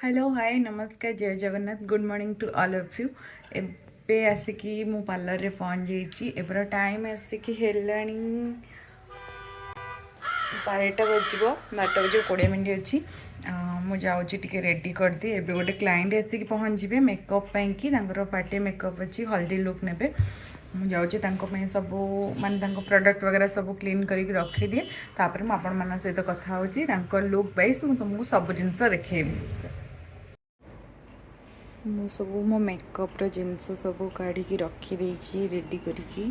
Hello hi नमस्कार जय Jagannath good morning to all of you एबे आसिकी मु पार्लर रे पहुंच जाइए एबर टाइम आसिकी हेलाणी 12टा बजो 12टा बजे 20 मिनट अच्छी मुझे टे रेडी करदी एबे गोटे क्लाइंट आसिकी पहुँचे मेकअप कि पार्टी मेकअप अच्छी हल्दी लुक ने मुझे सब मान प्रोडक्ट वगैरह सब क्लीन करके रखी दिए तापर मुझे सहित कथा हो लुक वाइज मुझे तुमको सब जिनस देखी मु सब मो मेकअप्र जिनस सब काढ़ी रखीदे रेडी करके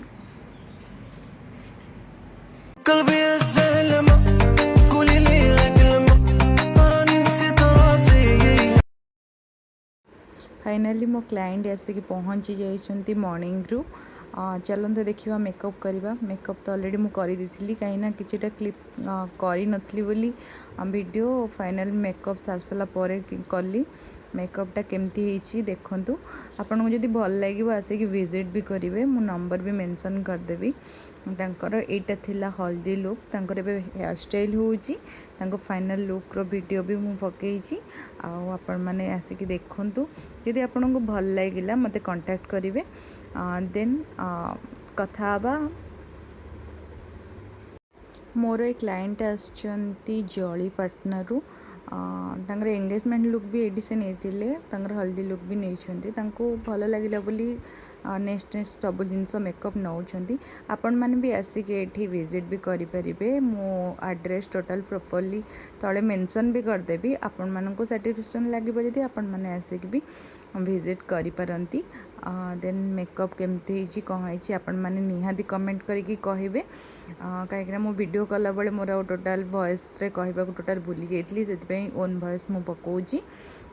फाइनाली मो क्लाइंट आसिक पहुँची जाइए मॉर्निंग रु चलते देखा मेकअप करवा मेकअप तो ऑलरेडी मुझे करदी कहीं किटा क्लिप करी नथली बोली वीडियो फाइनल मेकअप सार सारा कली मेकअपटा केमती देखूँ आपन को जब भल लगे आसिक विजिट भी करेंगे मो नंबर भी मेंशन करदेवी तांकर एटा थिला हल्दी लुक तांकर एबे हेयर स्टाइल होउची तांको फाइनल लुक रो वीडियो भी मु पकेइची आपण माने आसिक देखूँ जदि आपन को भल लगिला मते कांटेक्ट करेंगे देन कथा बा मोर ए क्लाइंट आसचंती जली पाटनारू एंगेजमेंट लुक भी ये से नहीं हल्दी लुक भी नहीं भल लगे बोली नेक्स्ट सब जिनस मेकअप नौ आपण मैंने भी आसिक ये विजिट भी करें मो एड्रेस टोटल प्रॉपर्ली तले मेंशन भी करदेवी आपण मानक सैटिस्फैक्शन लगे जदि आपण मैंने आसिक भी विजिट करिपारंती देन मेकअप केमती कौन आपण मैंने निहाती कमेंट करके कहे कहीं मो वीडियो कला बेले मोर टोटाल वॉइस रे कहबा टोटाल भूली जाइए से ओन वॉइस मु पकाउची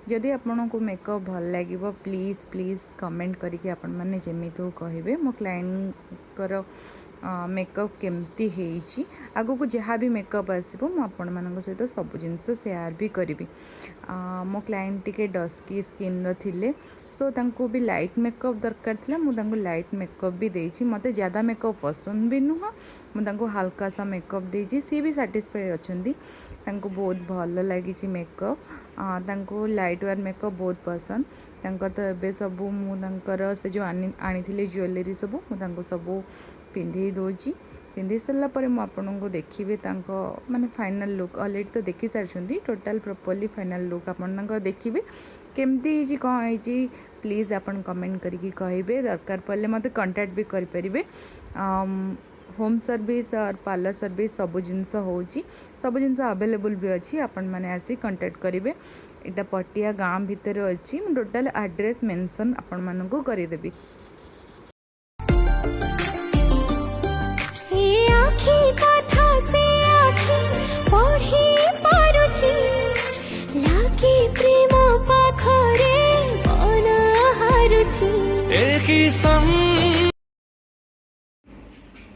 जदि आपन को मेकअप भल लगे प्लीज़ प्लीज़ कमेंट करके आपण मैंने जमी कहे मो क्लाइंट मेकअप केमती है आगो को जहाँ भी मेकअप आसो मुझे सहित सब जिनस सेयार भी करी मो क्लाइंट टिके डस्की स्किन थिले सो तांको भी लाइट मेकअप दरकार था मुझे लाइट मेकअप भी देती मत ज़्यादा मेकअप पसंद भी नुह मुझे हल्का सा मेकअप देती सी भी साटिस्फाई अच्छा बहुत भल लगी मेकअप लाइट वेयर मेकअप बहुत पसंद तो ये सब मुझे से जो आनी ज्वेलरी सब मुझे सब पिंधे दूची पिंधि सारापर मुझे देखी माने फाइनल लुक ऑलरेडी तो देखी सारी टोटाल प्रॉपर्ली फाइनल लुक आप देखिए केमती कौन है प्लीज़ आपन कमेंट करके कहे दरकार पड़े मत कांटेक्ट भी करें होम सर्विस और पार्लर सर्विस सब जिनस हो सब जिनस अवेलेबल भी अच्छी आपण मैंने आसी कांटेक्ट करेंगे यहाँ पटिया गाँव भितर अच्छी टोटाल एड्रेस मेंशन आपण मानक करदेवी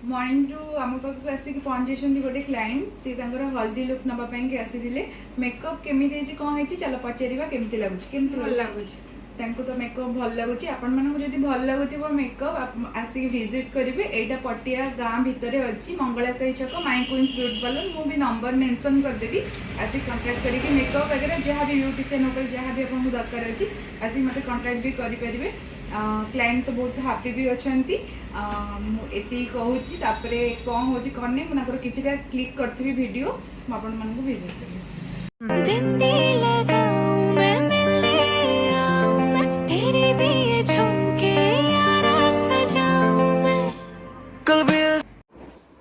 मॉर्निंग रु आम पाक आसिक पहुँचे गोटे क्लाइंट सी हल्दी लुक नापी आसी मेकअप केमी कौन है चलो पचार केमती लगुच तो मेकअप भल लगुच आपण जब भल लगुव मेकअप आसिक विजिट करेंगे यहाँ पटिया गाँव भितर अच्छी मंगला साई छक माई क्वींस ब्यूटी पार्लर मुझे नंबर मेंशन करदेवी आसिक कांटेक्ट करके मेकअप वगैरह जहाँ भी ब्यूटीशियन होकर जहाँ भी आपको दरकार अच्छी आसिक मत कांटेक्ट भी करेंगे क्लाइंट तो बहुत हैप्पी भी अच्छा ये कहूँ कौन हो कौन नहीं मुझे किसी क्लिक करी वीडियो मुझे विजिट करी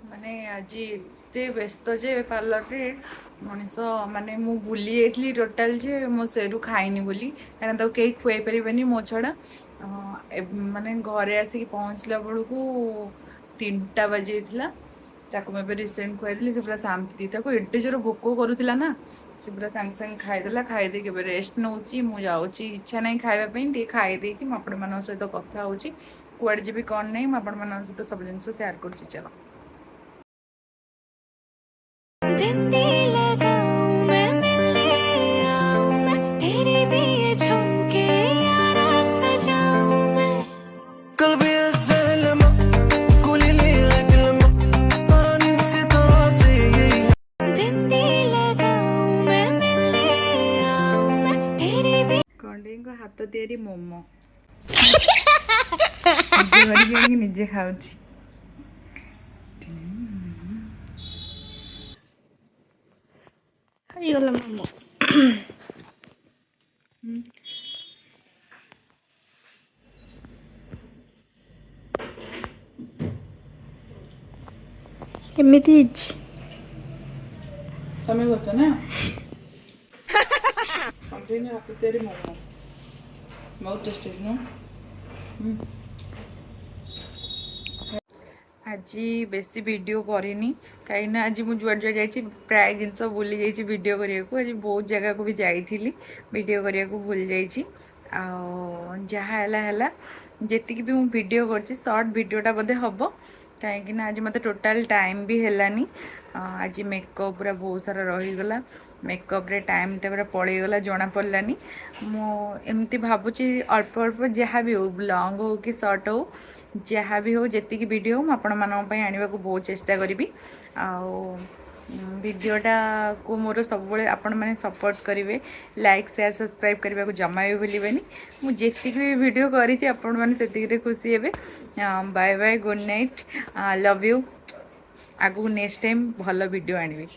माने आज एत व्यस्त जे पार्लर रे मनीष माने मु भूली जाइली टोटाल जे मो सेरू खाइनी बोली कहीं तो कई खुआई पारे मो छड़ा माने घरे आसिक पहुँचला बेलू 3टा बजे मैं रिसेंट खुआई से पूरा शांति एटे जोर भोक करूला ना से पूरा सांगे सांगे खाईदेला खाईदे रेस्ट नौची मुझे इच्छा नहीं खावाई खाईदे आपण मान सहित कथा हो कुआड़े जी कौन नहीं आपण मान सहित सब जिन सेयार कर चलो ହାତ ତିଆରି ମୋମୋ ନିଜେ କରିକି ଆଣିକି ନିଜେ ଖାଉଛି। ହେଇଗଲା ମୋମୋ। କେମିତି ହେଇଛି? ତମେ କରୁଛ ନା? କଣ୍ଟିନ୍ୟୁ ହାତ ତିଆରି ମୋମୋ ବହୁତ ଟେଷ୍ଟି ନୁହଁ? ଆଜି ବେଶୀ ଭିଡ଼ିଓ କରିନି କାହିଁକିନା ଆଜି ମୁଁ ଯୁଆଡ଼େ ଯୁଆଡ଼େ ଯାଇଛି ପ୍ରାୟ ଜିନିଷ ଭୁଲି ଯାଇଛି ଭିଡ଼ିଓ କରିବାକୁ। ଆଜି ବହୁତ ଜାଗାକୁ ବି ଯାଇଥିଲି, ଭିଡ଼ିଓ କରିବାକୁ ଭୁଲି ଯାଇଛି। ଆଉ ଯାହା ହେଲା ହେଲା, ଯେତିକି ବି ମୁଁ ଭିଡ଼ିଓ କରିଛି ସର୍ଟ ଭିଡ଼ିଓଟା ବୋଧେ ହେବ, କାହିଁକିନା ଆଜି ମୋତେ ଟୋଟାଲ୍ ଟାଇମ୍ ବି ହେଲାନି। ଆଜି ମେକଅପ୍ ପୁରା ବହୁତ ସାରା ରହିଗଲା, ମେକଅପ୍ରେ ଟାଇମ୍ଟା ପୁରା ପଳେଇଗଲା, ଜଣାପଡ଼ିଲାନି। ମୁଁ ଏମିତି ଭାବୁଛି ଅଳ୍ପ ଅଳ୍ପ ଯାହା ବି ହେଉ, ଲଙ୍ଗ୍ ହେଉ କି ସର୍ଟ ହେଉ, ଯାହା ବି ହେଉ, ଯେତିକି ଭିଡ଼ିଓ ମୁଁ ଆପଣମାନଙ୍କ ପାଇଁ ଆଣିବାକୁ ବହୁତ ଚେଷ୍ଟା କରିବି। ଆଉ ଭିଡ଼ିଓଟାକୁ ମୋର ସବୁବେଳେ ଆପଣମାନେ ସପୋର୍ଟ କରିବେ, ଲାଇକ୍ ସେୟାର ସବସ୍କ୍ରାଇବ୍ କରିବାକୁ ଜମା ବି ଭୁଲିବେନି। ମୁଁ ଯେତିକି ବି ଭିଡ଼ିଓ କରିଛି ଆପଣମାନେ ସେତିକିରେ ଖୁସି ହେବେ। Bye bye, good night, love you. ଆଗକୁ ନେକ୍ସଟ ଟାଇମ୍ ଭଲ ଭିଡ଼ିଓ ଆଣିବି।